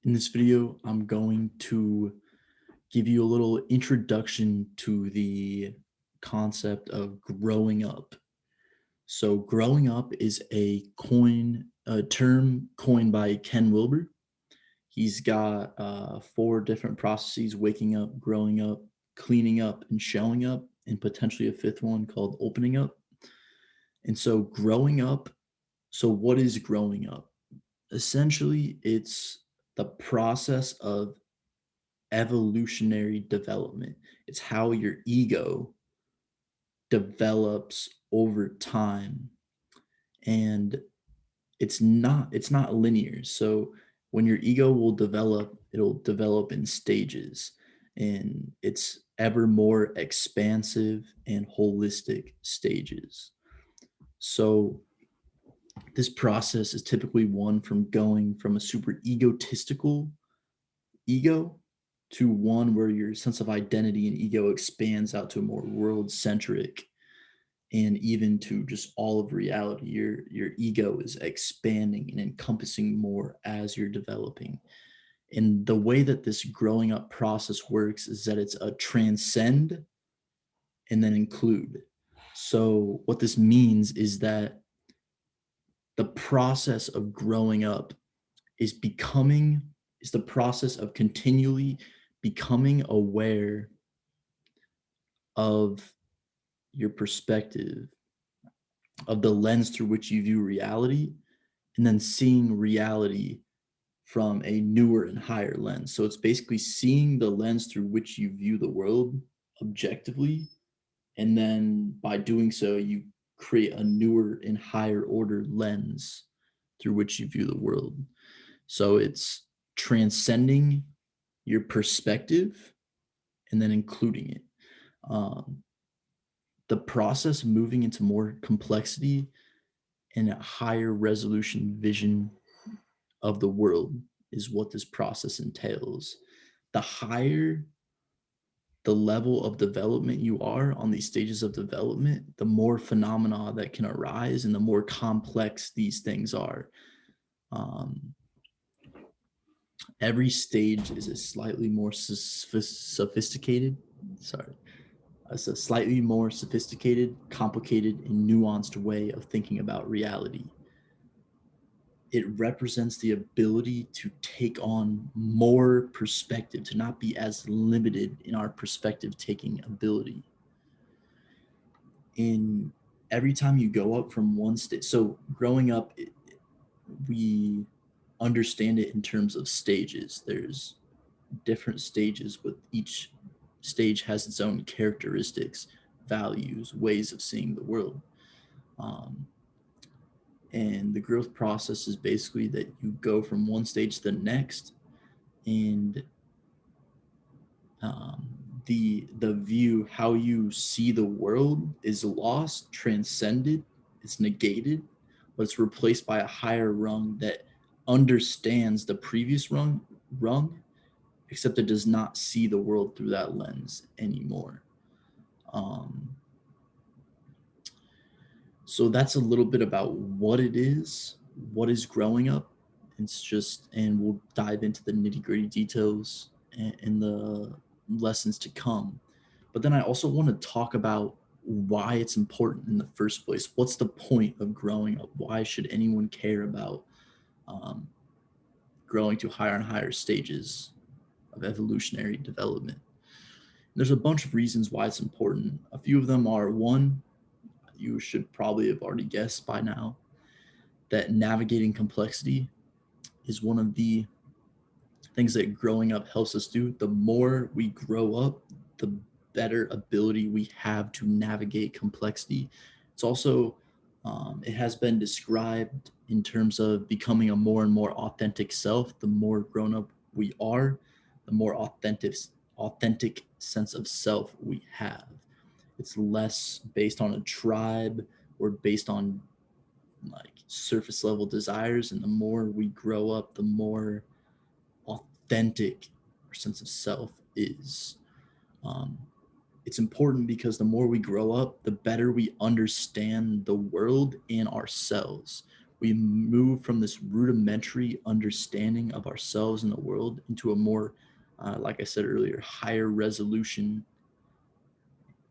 In this video, I'm going to give you a little introduction to the concept of growing up. So, growing up is a term coined by Ken Wilber. He's got four different processes: waking up, growing up, cleaning up, and showing up, and potentially a fifth one called opening up. And so, growing up. So, what is growing up? Essentially, it's the process of evolutionary development. It's how your ego develops over time, and it's not linear. So when your ego will develop, it'll develop in stages, and it's ever more expansive and holistic stages. So this process is typically one from going from a super egotistical ego to one where your sense of identity and ego expands out to a more world centric, and even to just all of reality. Your ego is expanding and encompassing more as you're developing. And the way that this growing up process works is that it's a transcend and then include. So what this means is that the process of growing up is becoming is the process of continually becoming aware of your perspective, of the lens through which you view reality, and then seeing reality from a newer and higher lens. So it's basically seeing the lens through which you view the world objectively. And then by doing so, you create a newer and higher order lens through which you view the world. So it's transcending your perspective and then including it. Um, the process of moving into more complexity and a higher resolution vision of the world is what this process entails. The higher the level of development you are on these stages of development, the more phenomena that can arise and the more complex these things are. Um, every stage is a slightly more sophisticated, sorry, it's a slightly more sophisticated, complicated, and nuanced way of thinking about reality. It represents the ability to take on more perspective, to not be as limited in our perspective taking ability. In every time you go up from one state, so growing up, we understand it in terms of stages. There's different stages, with each stage has its own characteristics, values, ways of seeing the world. Um, and the growth process is basically that you go from one stage to the next, and um, the view, how you see the world, is lost, transcended, it's negated, but it's replaced by a higher rung that understands the previous rung, except it does not see the world through that lens anymore. um, so that's a little bit about what is growing up. It's just, and we'll dive into the nitty gritty details in the lessons to come. But then I also want to talk about why it's important in the first place. What's the point of growing up? Why should anyone care about um, growing to higher and higher stages of evolutionary development? There's a bunch of reasons why it's important. A few of them are: one, you should probably have already guessed by now, that navigating complexity is one of the things that growing up helps us do. The more we grow up, the better ability we have to navigate complexity. It's also, it has been described in terms of becoming a more and more authentic self. The more grown up we are, the more authentic sense of self we have. It's less based on a tribe or based on like surface level desires. And the more we grow up, the more authentic our sense of self is. Um, it's important because the more we grow up, the better we understand the world and ourselves. We move from this rudimentary understanding of ourselves and the world into a more, like I said earlier, higher resolution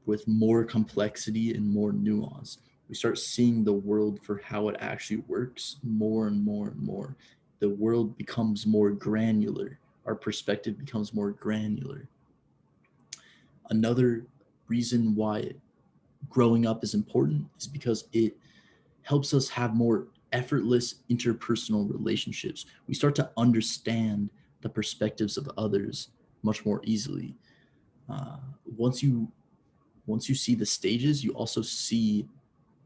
with more complexity and more nuance. We start seeing the world for how it actually works more and more and more. The world becomes more granular. Our perspective becomes more granular. Another reason why growing up is important is because it helps us have more effortless interpersonal relationships. We start to understand the perspectives of others much more easily. Uh, once you once you see the stages, you also see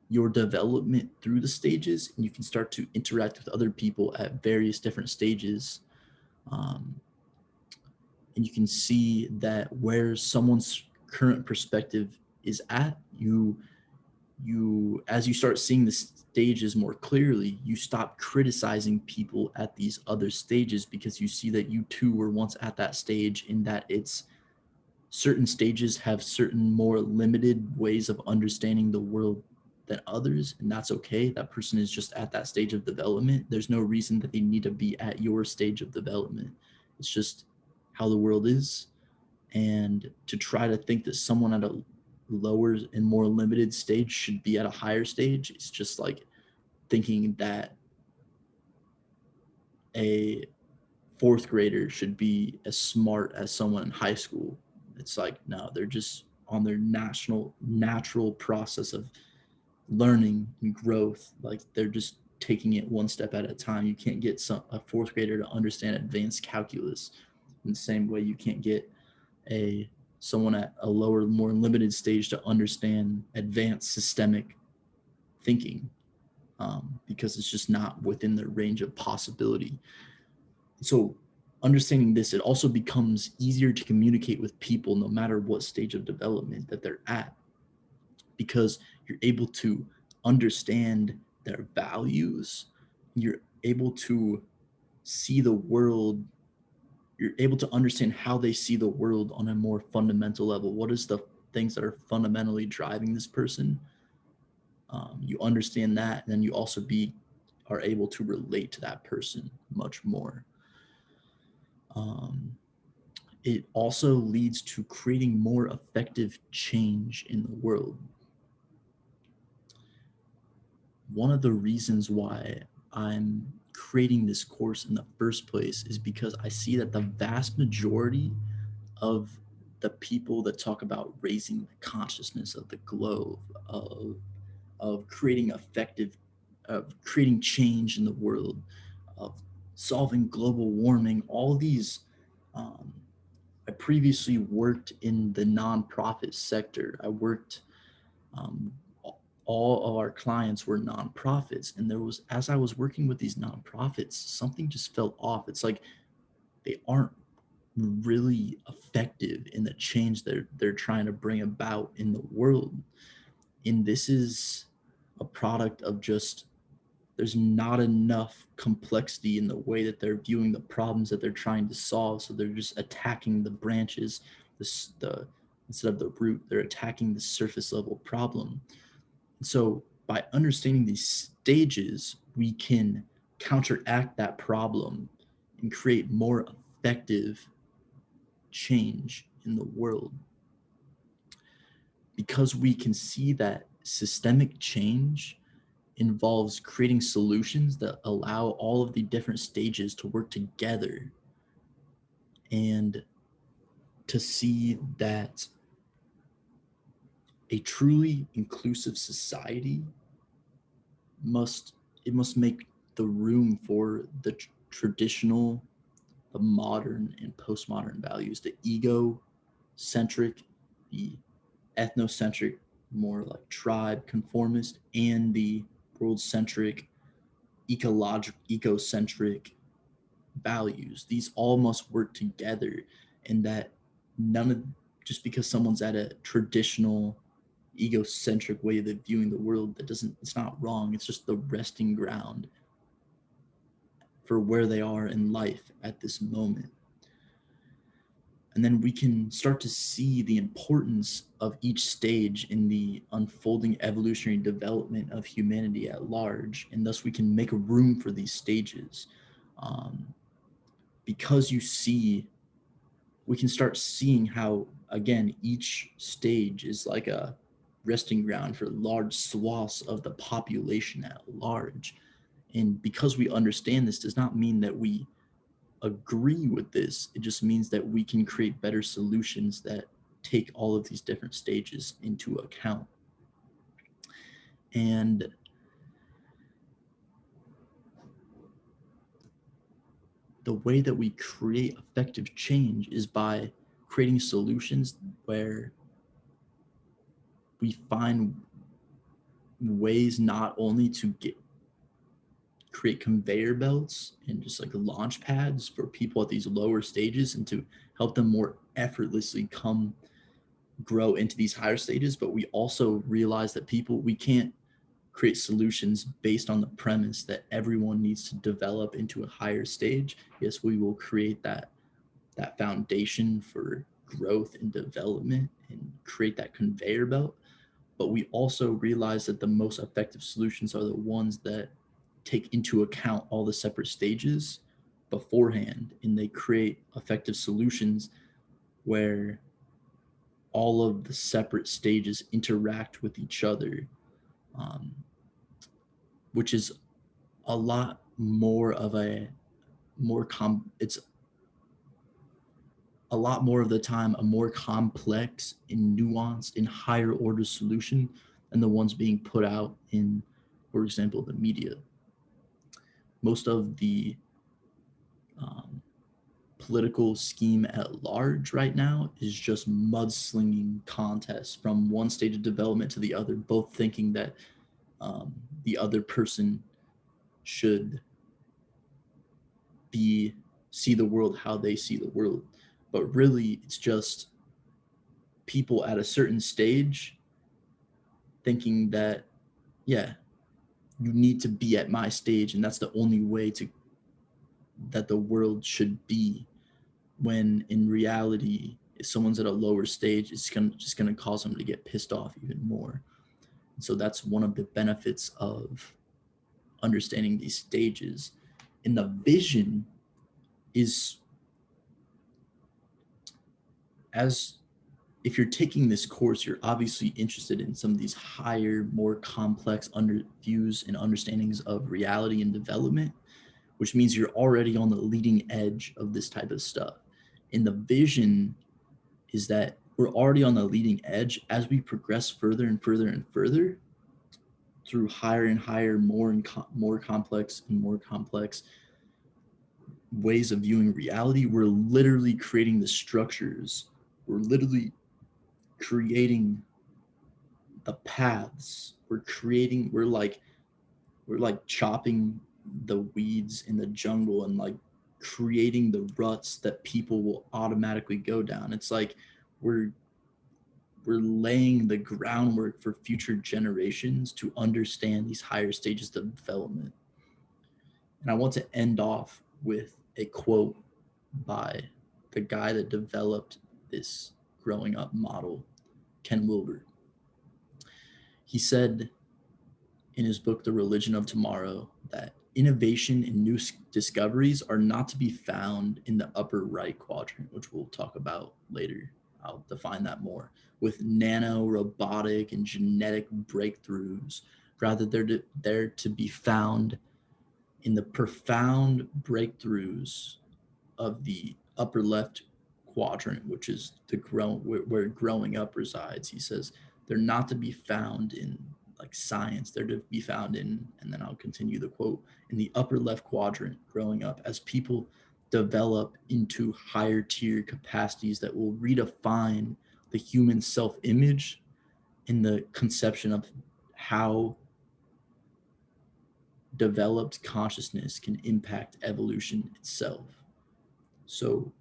your development through the stages, and you can start to interact with other people at various different stages. Um, and you can see that where someone's current perspective is at, you as you start seeing the stages more clearly, you stop criticizing people at these other stages because you see that you too were once at that stage, in that it's certain stages have certain more limited ways of understanding the world than others, and that's okay. That person is just at that stage of development. There's no reason that they need to be at your stage of development. It's just how the world is. And to try to think that someone at a lower and more limited stage should be at a higher stage, it's just like thinking that a fourth grader should be as smart as someone in high school. It's like, no, they're just on their natural process of learning and growth. Like, they're just taking it one step at a time. You can't get a fourth grader to understand advanced calculus in the same way you can't get a someone at a lower, more limited stage to understand advanced systemic thinking, because it's just not within their range of possibility. So understanding this, it also becomes easier to communicate with people no matter what stage of development that they're at, because you're able to understand their values. You're able to see the world. You're able to understand how they see the world on a more fundamental level. What is the things that are fundamentally driving this person? You understand that, and then you also are able to relate to that person much more. Um, it also leads to creating more effective change in the world. One of the reasons why I'm creating this course in the first place is because I see that the vast majority of the people that talk about raising the consciousness of the globe, of creating effective, of creating change in the world, of solving global warming, all these. Um, I previously worked in the nonprofit sector. I worked, um, all of our clients were nonprofits. And as I was working with these nonprofits, something just felt off. It's like they aren't really effective in the change they're trying to bring about in the world. And this is a product of just, there's not enough complexity in the way that they're viewing the problems that they're trying to solve. So they're just attacking the branches, the instead of the root, they're attacking the surface level problem. And so by understanding these stages, we can counteract that problem and create more effective change in the world, because we can see that systemic change involves creating solutions that allow all of the different stages to work together, and to see that a truly inclusive society must make the room for the traditional, the modern and postmodern values, the ego-centric, the ethnocentric, more like tribe conformist, and the world-centric, ecocentric values. These all must work together, and that none of just because someone's at a traditional egocentric way of viewing the world, that doesn't, it's not wrong. It's just the resting ground for where they are in life at this moment. And then we can start to see the importance of each stage in the unfolding evolutionary development of humanity at large. And thus we can make room for these stages. Um, because you see, we can start seeing how, again, each stage is like a resting ground for large swaths of the population at large. And because we understand this does not mean that we agree with this. It just means that we can create better solutions that take all of these different stages into account. And the way that we create effective change is by creating solutions where we find ways not only to create conveyor belts and just like launch pads for people at these lower stages and to help them more effortlessly grow into these higher stages, but we also realize that we can't create solutions based on the premise that everyone needs to develop into a higher stage. Yes, we will create that foundation for growth and development and create that conveyor belt, but we also realize that the most effective solutions are the ones that take into account all the separate stages beforehand, and they create effective solutions where all of the separate stages interact with each other, um, which is a lot more of a it's a lot more of the time a more complex and nuanced and higher order solution than the ones being put out in, for example, the media. Most of the um, political scheme at large right now is just mudslinging contests from one stage of development to the other, both thinking that the other person should be see the world how they see the world. But really, it's just people at a certain stage thinking that, yeah, you need to be at my stage, and that's the only way to that the world should be. When in reality, if someone's at a lower stage, it's just gonna cause them to get pissed off even more. So that's one of the benefits of understanding these stages. And the vision is, as if you're taking this course, you're obviously interested in some of these higher, more complex views and understandings of reality and development, which means you're already on the leading edge of this type of stuff. And the vision is that we're already on the leading edge as we progress further and further and further through higher and higher, more complex and more complex ways of viewing reality. We're literally creating the structures. We're literally creating the paths. We're like chopping the weeds in the jungle and like creating the ruts that people will automatically go down. It's like we're laying the groundwork for future generations to understand these higher stages of development. And I want to end off with a quote by the guy that developed this growing up model, Ken Wilber. He said in his book, The Religion of Tomorrow, that innovation and new discoveries are not to be found in the upper right quadrant, which we'll talk about later. I'll define that more. With nano, robotic, and genetic breakthroughs, rather they're to be found in the profound breakthroughs of the upper left quadrant, which is where growing up resides. He says they're not to be found in like science. They're to be found in, and then I'll continue the quote, in the upper left quadrant growing up as people develop into higher tier capacities that will redefine the human self-image in the conception of how developed consciousness can impact evolution itself. So,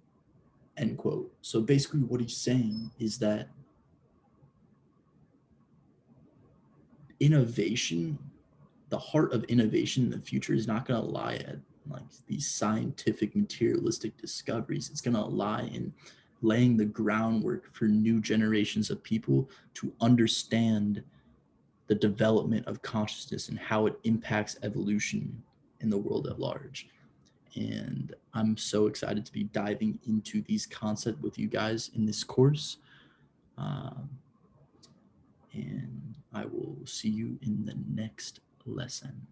end quote. So basically what he's saying is that innovation, the heart of innovation in the future is not going to lie at like these scientific materialistic discoveries. It's going to lie in laying the groundwork for new generations of people to understand the development of consciousness and how it impacts evolution in the world at large. And I'm so excited to be diving into these concepts with you guys in this course. Um, and I will see you in the next lesson.